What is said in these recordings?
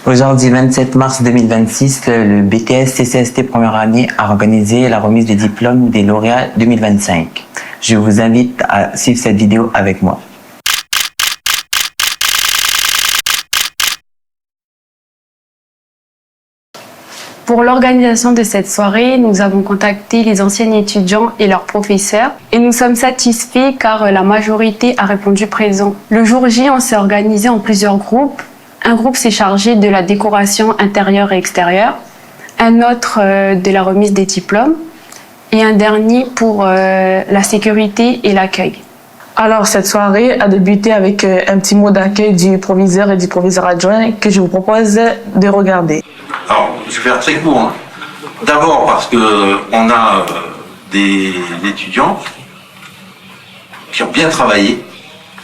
Aujourd'hui, 27 mars 2026, le BTS CCST première année a organisé la remise des diplômes des lauréats 2025. Je vous invite à suivre cette vidéo avec moi. Pour l'organisation de cette soirée, nous avons contacté les anciens étudiants et leurs professeurs et nous sommes satisfaits car la majorité a répondu présent. Le jour J, on s'est organisé en plusieurs groupes. Un groupe s'est chargé de la décoration intérieure et extérieure, un autre de la remise des diplômes et un dernier pour la sécurité et l'accueil. Alors, cette soirée a débuté avec un petit mot d'accueil du proviseur et du proviseur adjoint que je vous propose de regarder. Alors, je vais faire très court. Hein. D'abord parce qu'on a des étudiants qui ont bien travaillé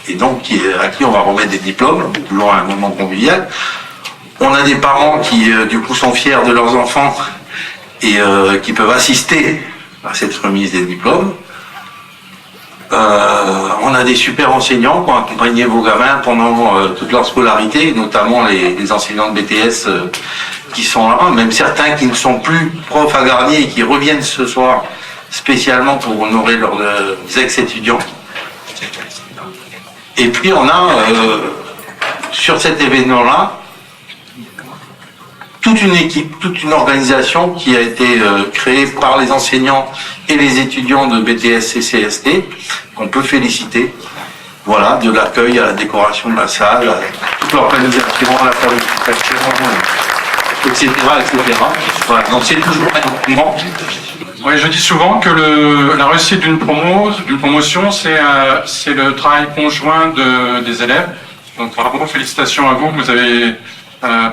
et donc à qui on va remettre des diplômes, toujours un moment convivial. On a des parents qui, du coup, sont fiers de leurs enfants et qui peuvent assister à cette remise des diplômes. On a des super enseignants qui ont accompagné vos gamins pendant toute leur scolarité, notamment les enseignants de BTS qui sont là, même certains qui ne sont plus profs à Garnier et qui reviennent ce soir spécialement pour honorer leurs ex-étudiants. Et puis on a sur cet événement-là toute une équipe, toute une organisation qui a été créée par les enseignants et les étudiants de BTS CCST, qu'on peut féliciter. Voilà, de l'accueil à la décoration de la salle, à toute l'organisation, à la planification, etc. Voilà, donc c'est toujours un moment. Oui, je dis souvent que la réussite d'une promotion, c'est le travail conjoint des élèves. Donc bravo, félicitations à vous, vous avez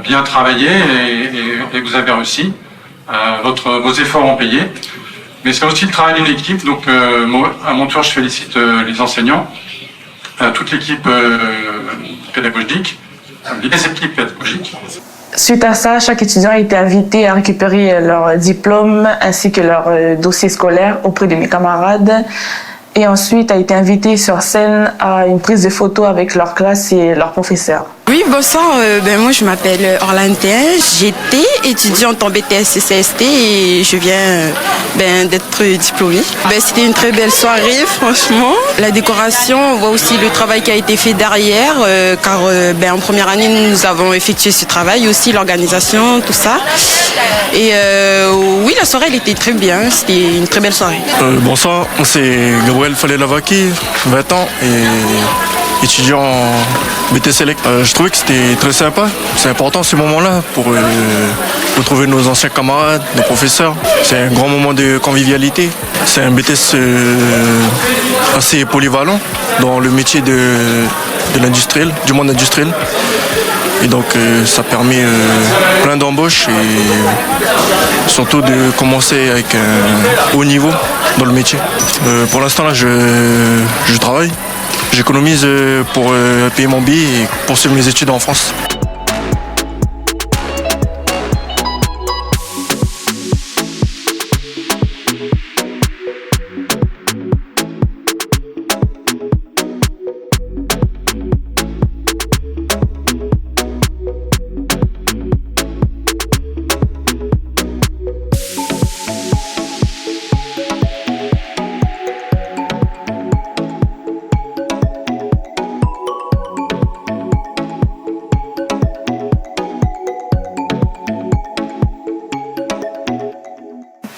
bien travaillé et vous avez réussi. Vos efforts ont payé. Mais c'est aussi le travail d'une équipe. Donc à mon tour, je félicite les enseignants, toute l'équipe pédagogique, les équipes pédagogiques. Suite à ça, chaque étudiant a été invité à récupérer leur diplôme ainsi que leur dossier scolaire auprès de mes camarades. Et ensuite a été invité sur scène à une prise de photos avec leur classe et leurs professeurs. Oui, bonsoir. Moi, je m'appelle Orlane Théin. J'étais étudiante en BTS CCST et je viens d'être diplômée. C'était une très belle soirée, franchement. La décoration, on voit aussi le travail qui a été fait derrière, car en première année, nous avons effectué ce travail, aussi l'organisation, tout ça. Et oui, la soirée, elle était très bien. C'était une très belle soirée. Bonsoir, c'est Gabriel Fallet-Lavaki, 20 ans et étudiant en BTS Select. Je trouvais que c'était très sympa. C'est important ce moment-là pour retrouver nos anciens camarades, nos professeurs. C'est un grand moment de convivialité. C'est un BTS assez polyvalent dans le métier de l'industriel, du monde industriel. Et donc ça permet plein d'embauches et surtout de commencer avec un haut niveau dans le métier. Pour l'instant là je travaille, j'économise pour payer mon billet et poursuivre mes études en France.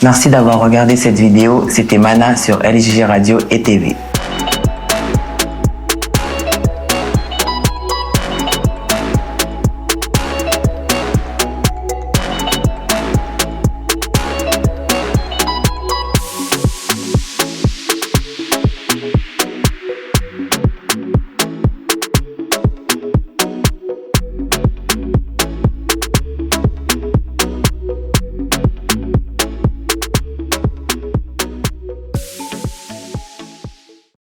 Merci d'avoir regardé cette vidéo. C'était Mana sur LJG Radio et TV.